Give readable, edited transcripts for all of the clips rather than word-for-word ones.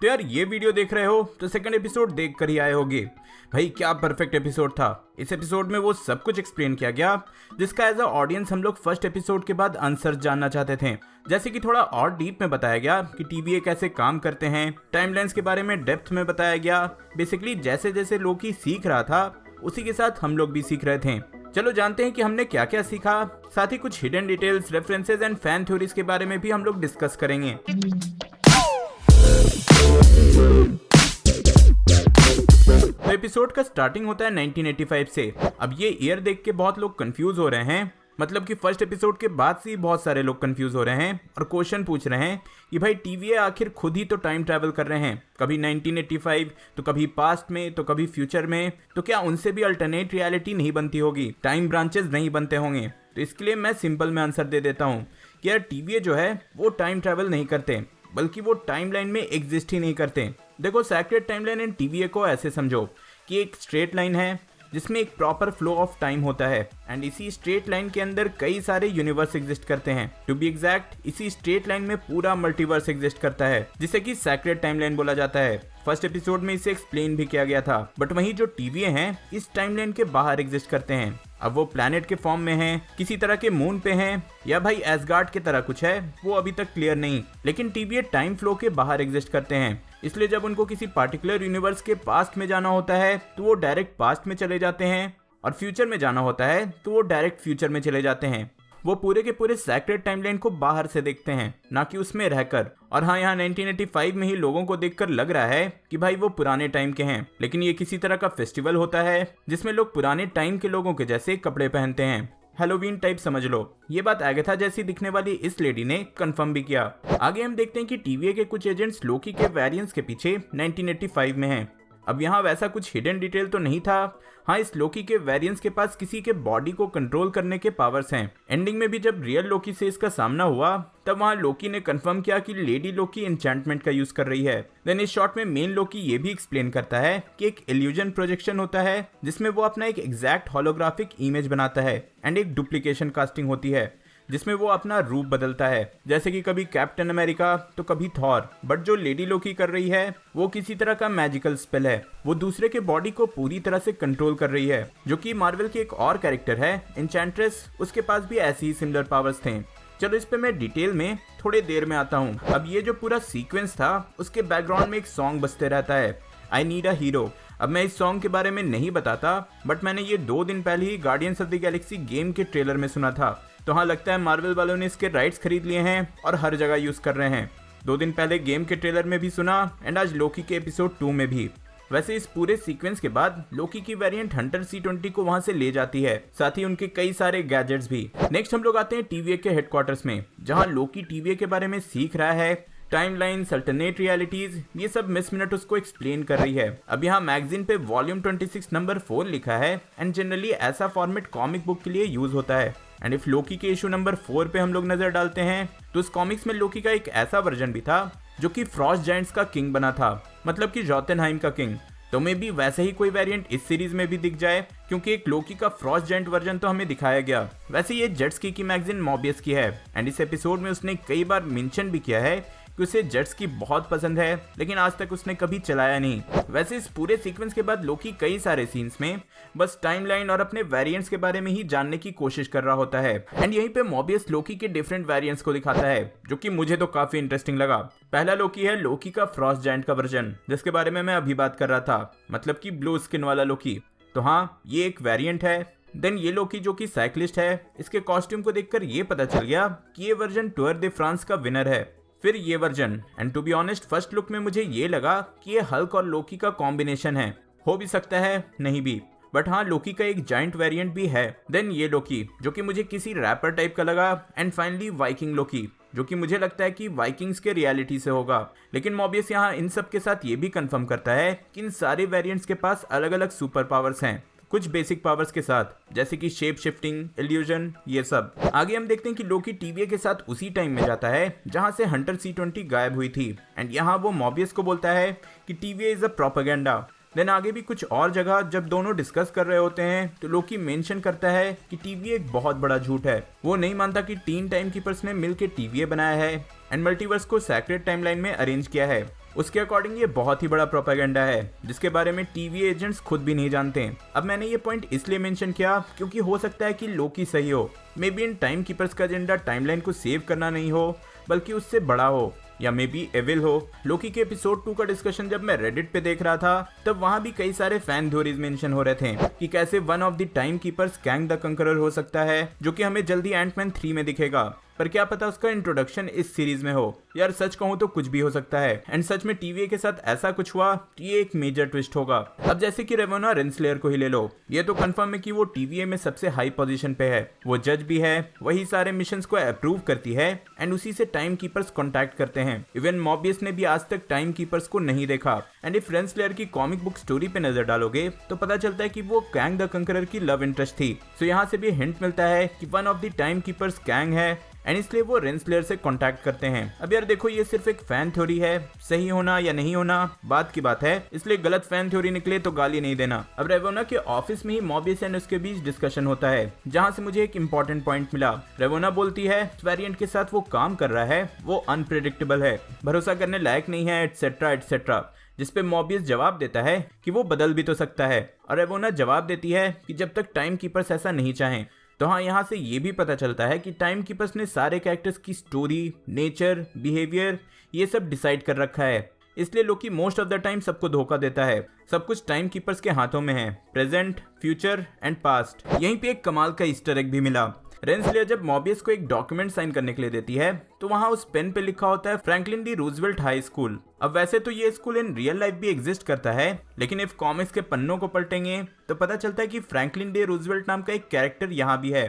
तो यार ये वीडियो देख रहे हो तो सेकंड एपिसोड देख कर ही आए होगे। भाई क्या परफेक्ट एपिसोड था। इस एपिसोड में वो सब कुछ एक्सप्लेन किया गया जिसका एज अ ऑडियंस हम लोग फर्स्ट एपिसोड के बाद आंसर जानना चाहते थे। जैसे कि थोड़ा और डीप में बताया गया कि टीवीए कैसे काम करते हैं, टाइमलाइंस के बारे में डेप्थ में बताया गया। बेसिकली जैसे जैसे लोकी सीख रहा था उसी के साथ हम लोग भी सीख रहे थे। चलो जानते हैं कि हमने क्या क्या सीखा। साथ ही कुछ hidden details, references and fan theories के बारे में भी हम लोग डिस्कस करेंगे। तो एपिसोड का स्टार्टिंग होता है 1985 से। अब ये ईयर देख के बहुत लोग कंफ्यूज हो रहे हैं, मतलब कि फर्स्ट एपिसोड के बाद से ही बहुत सारे लोग कंफ्यूज हो रहे हैं और क्वेश्चन पूछ रहे हैं कि भाई टीवीए आखिर खुद ही तो टाइम ट्रैवल कर रहे हैं, कभी 1985 तो कभी पास्ट में तो कभी फ्यूचर में, तो क्या उनसे भी अल्टरनेट रियलिटी नहीं बनती होगी, टाइम ब्रांचेस नहीं बनते होंगे? तो इसके लिए मैं सिंपल में आंसर दे देता हूँ कि यार टीवीए जो है वो टाइम ट्रैवल नहीं करते, बल्कि वो टाइमलाइन में एग्जिस्ट ही नहीं करते। देखो सैक्रेड टाइमलाइन एंड टीवीए को ऐसे समझो कि एक स्ट्रेट लाइन है जिसमें एक प्रॉपर फ्लो ऑफ टाइम होता है एंड इसी स्ट्रेट लाइन के अंदर कई सारे यूनिवर्स एग्जिस्ट करते हैं। टू बी एग्जैक्ट इसी स्ट्रेट लाइन में पूरा मल्टीवर्स एग्जिस्ट करता है जिसे कि सैक्रेड टाइमलाइन बोला जाता है। फर्स्ट एपिसोड में इसे एक्सप्लेन भी किया गया था। बट वहीं जो टीवीए हैं इस टाइमलाइन के बाहर एग्जिस्ट करते हैं। अब वो प्लैनेट के फॉर्म में हैं, किसी तरह के मून पे हैं, या भाई एसगार्ड की तरह कुछ है, वो अभी तक क्लियर नहीं। लेकिन टीवीए टाइम फ्लो के बाहर एग्जिस्ट करते हैं, इसलिए जब उनको किसी पार्टिकुलर यूनिवर्स के पास्ट में जाना होता है तो वो डायरेक्ट पास्ट में चले जाते हैं, और फ्यूचर में जाना होता है तो वो डायरेक्ट फ्यूचर में चले जाते हैं। वो पूरे के पूरे सैक्रेड टाइमलाइन को बाहर से देखते हैं, ना कि उसमें रहकर। और हाँ, यहाँ 1985 में ही लोगों को देखकर लग रहा है कि भाई वो पुराने टाइम के हैं, लेकिन ये किसी तरह का फेस्टिवल होता है जिसमें लोग पुराने टाइम के लोगों के जैसे कपड़े पहनते हैं। हैलोवीन टाइप समझ लो। ये बात एगाथा जैसी दिखने वाली इस लेडी ने कंफर्म भी किया। आगे हम देखते हैं कि टीवीए के कुछ एजेंट्स लोकी के वेरिएंट्स के पीछे 1985 में हैं। अब यहाँ वैसा कुछ हिडन डिटेल तो नहीं था। हाँ, इस लोकी के वेरिएंट्स के पास किसी के बॉडी को कंट्रोल करने के पावर्स हैं। एंडिंग में भी जब रियल लोकी से इसका सामना हुआ तब वहाँ लोकी ने कंफर्म किया कि लेडी लोकी एन्चेंटमेंट का यूज कर रही है। देन इस शॉट में मेन लोकी ये भी एक्सप्लेन करता है कि एक इल्यूजन प्रोजेक्शन होता है जिसमें वो अपना एक एग्जैक्ट होलोग्राफिक इमेज बनाता है एंड एक डुप्लीकेशन कास्टिंग होती है जिसमें वो अपना रूप बदलता है, जैसे कि कभी कैप्टन अमेरिका तो कभी थॉर। बट जो लेडी लोकी कर रही है वो किसी तरह का मैजिकल स्पेल है, वो दूसरे के बॉडी को पूरी तरह से कंट्रोल कर रही है। जो कि मार्वल की एक और कैरेक्टर है एन्चेंट्रेस, उसके पास भी ऐसी ही सिमिलर पावर्स थे। चलो इस पे मैं डिटेल में थोड़े देर में आता हूँ। अब ये जो पूरा सीक्वेंस था उसके बैकग्राउंड में एक सॉन्ग बजते रहता है, आई नीड अ हीरो। अब मैं इस सॉन्ग के बारे में नहीं बताता, बट मैंने ये 2 दिन पहले ही guardians of the galaxy game के ट्रेलर में सुना था। तो हाँ, लगता है मार्वल वालों ने इसके राइट्स खरीद लिए हैं और हर जगह यूज कर रहे हैं। 2 दिन पहले गेम के ट्रेलर में भी सुना एंड आज लोकी के एपिसोड 2 में भी। वैसे इस पूरे सीक्वेंस के बाद लोकी की वेरिएंट हंटर C20 को वहां से ले जाती है, साथ ही उनके कई सारे गैजेट्स भी। नेक्स्ट हम लोग आते हैं टीवीए के हेडक्वार्टर्स में, जहां लोकी टीवीए के बारे में सीख रहा है। टाइमलाइंस, अल्टरनेट रियलिटीज, ये सब मिस मिनट उसको एक्सप्लेन कर रही है। अब यहाँ मैगजीन पे वॉल्यूम 26 नंबर 4 लिखा है एंड जनरली ऐसा फॉर्मेट कॉमिक बुक के लिए यूज होता है। एंड इफ लोकी के इशू नंबर 4 पे हम लोग नजर डालते हैं तो उस कॉमिक्स में लोकी का एक ऐसा वर्जन भी था जो कि फ्रॉस्ट जायंट्स का किंग बना था, मतलब कि जोतुनहेम का किंग। तो मे भी वैसे ही कोई वेरिएंट इस सीरीज में भी दिख जाए, क्योंकि एक लोकी का फ्रॉस्ट जायंट वर्जन तो हमें दिखाया गया। वैसे ये जेट्स की मैगजीन मॉबियस की है एंड इस एपिसोड में उसने कई बार मेंशन भी किया है कि उसे जेट्स की बहुत पसंद है, लेकिन आज तक उसने कभी चलाया नहीं। वैसे इस पूरे सीक्वेंस के बाद लोकी कई सारे सीन्स में बस टाइमलाइन और अपने वेरिएंट्स के बारे में ही जानने की कोशिश कर रहा होता है। एंड यहीं पे मॉबियस लोकी के डिफरेंट वेरिएंट्स को दिखाता है, जो कि मुझे तो काफी इंटरेस्टिंग लगा। पहला लोकी है लोकी का फ्रॉस्ट जायंट का वर्जन, जिसके बारे में मैं अभी बात कर रहा था, मतलब कि ब्लू स्किन वाला लोकी। तो हाँ, ये एक वेरिएंट है। देन ये लोकी जो कि साइक्लिस्ट है, इसके कॉस्ट्यूम को देखकर ये पता चल गया कि ये वर्जन टूर दे फ्रांस का विनर है। फिर ये version, and to be honest first look में मुझे ये लगा कि ये हल्क और लोकी का कॉम्बिनेशन है। हो भी सकता है, नहीं भी, बट हाँ लोकी का एक जाइंट वेरिएंट भी है। देन ये लोकी जो कि मुझे किसी रैपर टाइप का लगा। एंड फाइनली वाइकिंग लोकी, जो कि मुझे लगता है कि वाइकिंग्स के रियलिटी से होगा। लेकिन मॉबियस यहाँ इन सब के साथ ये भी कंफर्म करता है कि इन सारे वेरिएंट्स के पास अलग अलग सुपर पावर्स हैं, कुछ बेसिक पावर्स के साथ, जैसे कि शेप शिफ्टिंग, इल्यूजन, ये सब। आगे हम देखते हैं कि लोकी टीवीए के साथ उसी टाइम में जाता है जहां से हंटर C20 गायब हुई थी एंड यहाँ वो मॉबियस को बोलता है कि TVA is a propaganda. Then आगे भी कुछ और जगह जब दोनों डिस्कस कर रहे होते हैं तो लोकी मेंशन करता है कि टीवीए एक बहुत बड़ा झूठ है। वो नहीं मानता कि 3 टाइम कीपर्स ने मिलकर टीवीए बनाया है एंड मल्टीवर्स को सैक्रेड टाइमलाइन में अरेंज किया है। उसके अकॉर्डिंग ये बहुत ही बड़ा प्रोपेगेंडा है जिसके बारे में टीवी एजेंट्स खुद भी नहीं जानते। अब मैंने ये पॉइंट इसलिए मेंशन किया क्योंकि हो सकता है कि लोकी सही हो, may be in time keepers का एजेंडा टाइमलाइन को सेव करना नहीं हो बल्कि उससे बड़ा हो, या मे बी एविल हो। लोकी के एपिसोड 2 का डिस्कशन जब मैं रेडिट पे देख रहा था तब वहां भी कई सारे फैन थ्योरीज मेंशन हो रहे थे कि कैसे one of the timekeepers Kang the conqueror हो सकता है, जो कि हमें जल्दी एंटमैन 3 में दिखेगा। पर क्या पता उसका इंट्रोडक्शन इस सीरीज में हो। यार सच कहूँ तो कुछ भी हो सकता है, एंड सच में टीवीए के साथ ऐसा कुछ हुआ तो ये एक मेजर ट्विस्ट होगा। अब जैसे कि रेवोना रेंसलेयर को ही ले लो, ये तो कंफर्म है कि वो टीवीए में सबसे हाई पोजीशन पे है, वो जज भी है, वही सारे मिशंस को अप्रूव करती है एंड उसी से टाइम कीपर्स कॉन्टैक्ट करते हैं। इवन मॉबियस ने भी आज तक टाइम कीपर्स को नहीं देखा। एंड इफ रेंसलेयर की कॉमिक बुक स्टोरी पे नजर डालोगे तो पता चलता है कि वो कैंग द कंकरर की लव इंटरेस्ट थी। सो यहाँ से भी हिंट मिलता है कि one of the timekeepers Kang है एंड इसलिए वो रेंसलेयर से कांटेक्ट करते हैं। अब यार देखो, ये सिर्फ एक फैन थ्योरी है, सही होना या नहीं होना बात की बात है, इसलिए गलत फैन थ्योरी निकले तो गाली नहीं देना। अब रेवोना के ऑफिस में ही मॉबियस एंड उसके बीच डिस्कशन होता है जहां से मुझे एक इंपॉर्टेंट पॉइंट मिला। रेवोना बोलती है वेरिएंट के साथ वो काम कर रहा है वो अनप्रेडिक्टेबल है, भरोसा करने लायक नहीं है, एटसेट्रा एटसेट्रा, जिसपे मॉबियस जवाब देता है कि वो बदल भी तो सकता है, और रेवोना जवाब देती है कि जब तक टाइम कीपर्स ऐसा नहीं चाहें। तो हाँ, यहाँ से ये भी पता चलता है कि टाइम कीपर्स ने सारे कैरेक्टर्स की स्टोरी, नेचर, बिहेवियर ये सब डिसाइड कर रखा है, इसलिए लोकी मोस्ट ऑफ द टाइम सबको धोखा देता है। सब कुछ टाइम कीपर्स के हाथों में है, प्रेजेंट, फ्यूचर एंड पास्ट। यहीं पे एक कमाल का ईस्टर एग भी मिला। रेंसलेयर जब मॉबियस को एक डॉक्यूमेंट साइन करने के लिए देती है तो वहां उस पेन पे लिखा होता है Franklin D Roosevelt high school. अब वैसे तो ये स्कूल इन रियल लाइफ भी एग्जिस्ट करता है, लेकिन इफ कॉमिक्स के पन्नों को पलटेंगे तो पता चलता है कि फ्रैंकलिन डी रूजवेल्ट नाम का एक कैरेक्टर यहाँ भी है,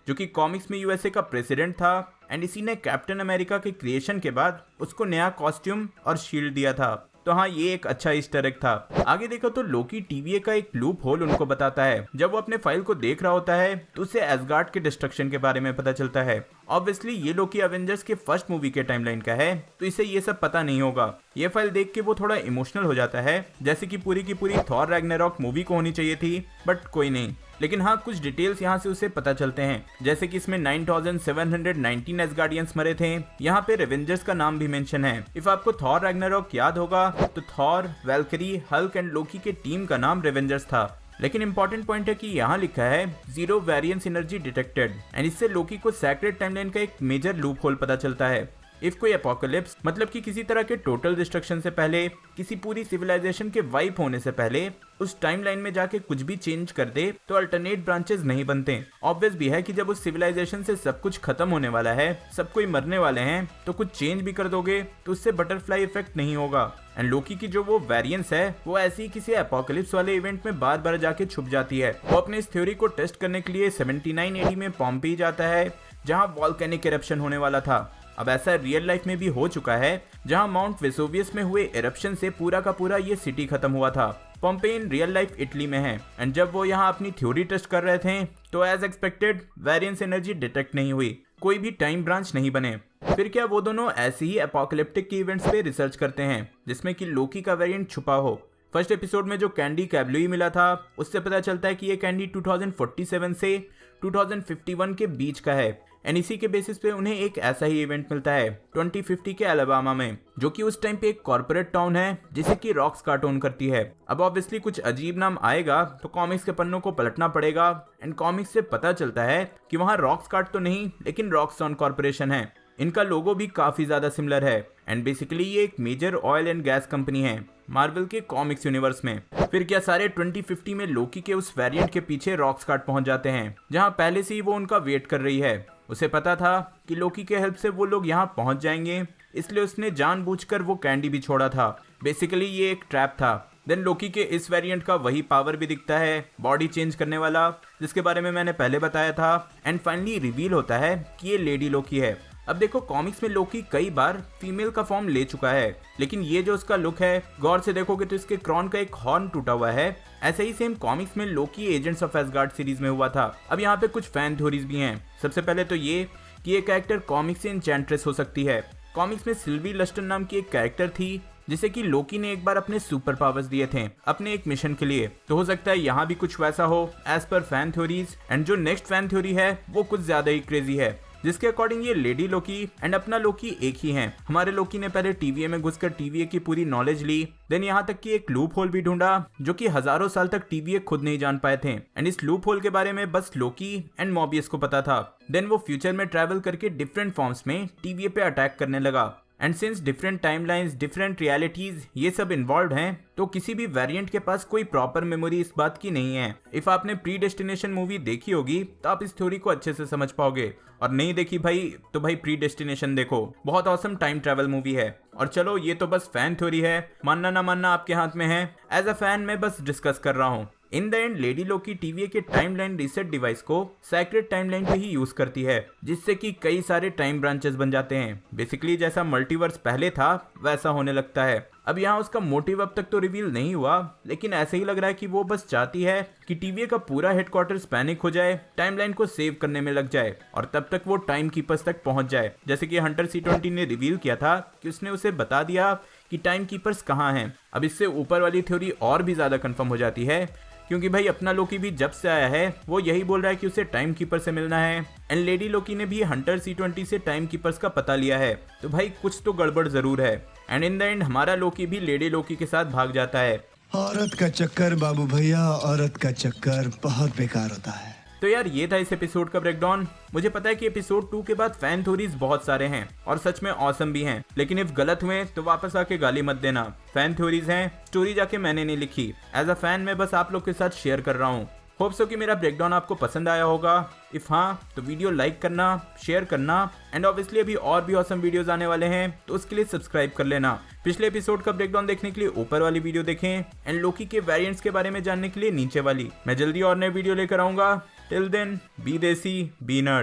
जो कि कॉमिक्स में यूएसए का प्रेसिडेंट था एंड इसी ने कैप्टन अमेरिका के क्रिएशन के बाद उसको नया कॉस्ट्यूम और शील्ड दिया था। तो हाँ, ये एक अच्छा ईस्टर एग था। आगे देखो तो लोकी टीवीए का एक लूप होल उनको बताता है। जब वो अपने फाइल को देख रहा होता है तो उसे एसगार्ड के डिस्ट्रक्शन के बारे में पता चलता है। ऑब्वियसली ये लोकी एवेंजर्स के फर्स्ट मूवी के टाइमलाइन का है तो इसे ये सब पता नहीं होगा। ये फाइल देख के वो थोड़ा इमोशनल हो जाता है, जैसे कि पूरी की पूरी थॉर रैग्नारॉक मूवी को होनी चाहिए थी, बट कोई नहीं। लेकिन हाँ, कुछ डिटेल्स यहाँ से उसे पता चलते हैं, जैसे कि इसमें 9719 एसगार्डियंस मरे थे। यहाँ पे रेवेंजर्स का नाम भी मेंशन है। इफ आपको थॉर रैग्नारॉक याद होगा तो थॉर, वैल्करी, हल्क एंड लोकी के टीम का नाम रेवेंजर्स था। लेकिन इंपॉर्टेंट पॉइंट है कि यहाँ लिखा है 0 वेरिएंस एनर्जी डिटेक्टेड, एंड इससे लोकी को सैक्रेड टाइमलाइन का एक मेजर लूप होल पता चलता है। इफ कोई एपोकलिप्स मतलब कि किसी तरह के टोटल डिस्ट्रक्शन से पहले, किसी पूरी सिविलाइजेशन के वाइप होने से पहले उस टाइमलाइन में जाके कुछ भी चेंज कर दे तो अल्टरनेट ब्रांचेस नहीं बनते। ऑब्वियस भी है कि जब उस सिविलाइजेशन से सब कुछ खत्म होने वाला है, सब कोई मरने वाले हैं, तो कुछ चेंज भी कर दोगे तो उससे बटरफ्लाई इफेक्ट नहीं होगा। एंड लोकी की जो वो वेरिएंस है वो ऐसे ही किसी एपोकलिप्स वाले इवेंट में बार बार जाके छुप जाती है। वो अपने इस थ्योरी को टेस्ट करने के लिए 79 AD में पॉम्पेई जाता है जहाँ वॉल्केनिक इरप्शन होने वाला था। अब ऐसा रियल लाइफ में भी हो चुका है, जहां माउंट वेसुवियस में हुए इरप्शन से पूरा का पूरा ये सिटी खत्म हुआ था। Pompeii in real life Italy में है, एंड जब वो यहाँ अपनी थ्योरी टेस्ट कर रहे थे तो as expected variance energy detect नहीं हुई, कोई भी टाइम ब्रांच नहीं बने। फिर क्या वो दोनों ऐसे ही एपोकलिप्टिक के इवेंट्स पे रिसर्च करते हैं जिसमें कि लोकी का वेरिएंट छुपा हो। फर्स्ट एपिसोड में जो कैंडी कैबलुई मिला था उससे पता चलता है कि ये कैंडी 2047 से 2051 के बीच का है, एंड इसी के बेसिस पे उन्हें एक ऐसा ही इवेंट मिलता है 2050 के अलाबामा में, जो कि उस टाइम पे एक कॉर्पोरेट टाउन है जिसे कि रॉक्स कार्टून करती है। अब ऑब्वियसली कुछ अजीब नाम आएगा तो कॉमिक्स के पन्नों को पलटना पड़ेगा, एंड कॉमिक्स से पता चलता है कि वहाँ रॉक्स कार्ट तो नहीं लेकिन रॉक्सॉन कॉर्पोरेशन है। इनका लोगो भी काफी ज्यादा सिमिलर है, एंड बेसिकली ये एक major oil and gas company है मार्वल के कॉमिक्स यूनिवर्स में। फिर क्या सारे 2050 में लोकी के उस वेरिएंट के पीछे रॉक्स कार्ट पहुंच जाते हैं, जहां पहले से ही वो उनका वेट कर रही है। उसे पता था कि लोकी के हेल्प से वो लोग यहाँ पहुंच जाएंगे, इसलिए उसने जानबूझकर वो कैंडी भी छोड़ा था। बेसिकली ये एक ट्रैप था। देन लोकी के इस वेरिएंट का वही पावर भी दिखता है, बॉडी चेंज करने वाला, जिसके बारे में मैंने पहले बताया था। एंड फाइनली रिवील होता है कि ये लेडी लोकी है। अब देखो, कॉमिक्स में लोकी कई बार फीमेल का फॉर्म ले चुका है, लेकिन ये जो उसका लुक है, गौर से देखोगे तो इसके क्रॉन का एक हॉर्न टूटा हुआ है। ऐसे ही सेम कॉमिक्स में लोकी एजेंट्स ऑफ एसगार्ड सीरीज में हुआ था। अब यहाँ पे कुछ फैन थ्योरीज भी हैं। सबसे पहले तो ये कि ये कैरेक्टर कॉमिक्स से एन्चेंट्रेस हो सकती है। कॉमिक्स में सिल्वी लस्टन नाम की एक कैरेक्टर थी जिसे कि लोकी ने एक बार अपने सुपर पावर्स दिए थे अपने एक मिशन के लिए। तो हो सकता है यहाँ भी कुछ वैसा हो as per fan theories. And जो नेक्स्ट फैन थ्योरी है वो कुछ ज्यादा ही क्रेजी है। जिसके अकॉर्डिंग ये लेडी लोकी एंड अपना लोकी एक ही हैं। हमारे लोकी ने पहले TVA में घुसकर TVA की पूरी नॉलेज ली, देन यहाँ तक कि एक लूप होल भी ढूंढा जो कि हजारों साल तक TVA खुद नहीं जान पाए थे, एंड इस लूप होल के बारे में बस लोकी एंड मॉबियस को पता था। देन वो फ्यूचर में ट्रैवल करके डिफरेंट फॉर्म्स में TVA पे अटैक करने लगा, and since different timelines, different realities ये सब इन्वॉल्व हैं, तो किसी भी वेरिएंट के पास कोई प्रॉपर मेमोरी इस बात की नहीं है। इफ आपने प्रीडेस्टिनेशन मूवी देखी होगी तो आप इस थ्योरी को अच्छे से समझ पाओगे, और नहीं देखी भाई तो भाई प्रीडेस्टिनेशन देखो, बहुत ऑसम टाइम ट्रैवल मूवी है। और चलो ये तो बस फैन थ्योरी है, मानना ना मानना आपके हाथ में है। एज अ फैन मैं बस डिस्कस कर रहा हूँ। In the end lady Loki TVA के टाइमलाइन रीसेट डिवाइस को सैक्रेड टाइमलाइन पे ही यूज करती है, जिससे कि कई सारे टाइम ब्रांचेस बन जाते हैं। बेसिकली जैसा मल्टीवर्स पहले था वैसा होने लगता है। अब यहाँ उसका मोटिव अब तक तो रिवील नहीं हुआ, लेकिन ऐसे ही लग रहा है कि वो बस चाहती है कि TVA का पूरा हेडक्वार्टर्स पैनिक हो जाए, टाइमलाइन को सेव करने में लग जाए, और तब तक वो टाइम कीपर्स तक पहुंच जाए। जैसे कि हंटर C20 ने रिवील किया था कि उसने उसे बता दिया कि टाइम कीपर्स कहाँ हैं। अब इससे ऊपर वाली थ्योरी और भी ज्यादा कंफर्म हो जाती है, क्योंकि भाई अपना लोकी भी जब से आया है वो यही बोल रहा है कि उसे टाइम कीपर से मिलना है, एंड लेडी लोकी ने भी हंटर C20 से टाइम कीपर्स का पता लिया है। तो भाई कुछ तो गड़बड़ जरूर है, एंड इन द एंड हमारा लोकी भी लेडी लोकी के साथ भाग जाता है। औरत का चक्कर बाबू भैया, औरत का चक्कर बहुत बेकार होता है। तो यार ये था इस एपिसोड का ब्रेकडाउन। मुझे पता है कि एपिसोड 2 के बाद फैन थ्योरीज बहुत सारे हैं और सच में ऑसम भी हैं, लेकिन इफ गलत हुए तो वापस आके गाली मत देना। फैन थ्योरीज हैं, स्टोरी जाके मैंने नहीं लिखी। एज अ फैन मैं बस आप लोग के साथ शेयर कर रहा हूँ। होप सो कि मेरा ब्रेकडाउन आपको पसंद आया होगा। इफ हाँ तो वीडियो लाइक करना, शेयर करना, एंड ऑब्वियसली अभी और भी ऑसम वीडियोस आने वाले हैं तो उसके लिए सब्सक्राइब कर लेना। पिछले एपिसोड का ब्रेकडाउन देखने के लिए ऊपर वाली वीडियो देखें, एंड लोकी के वेरिएंट्स के बारे में जानने के लिए नीचे वाली। मैं जल्दी और नए वीडियो लेकर आऊंगा। टिल देन बी देसी बी नर्ड।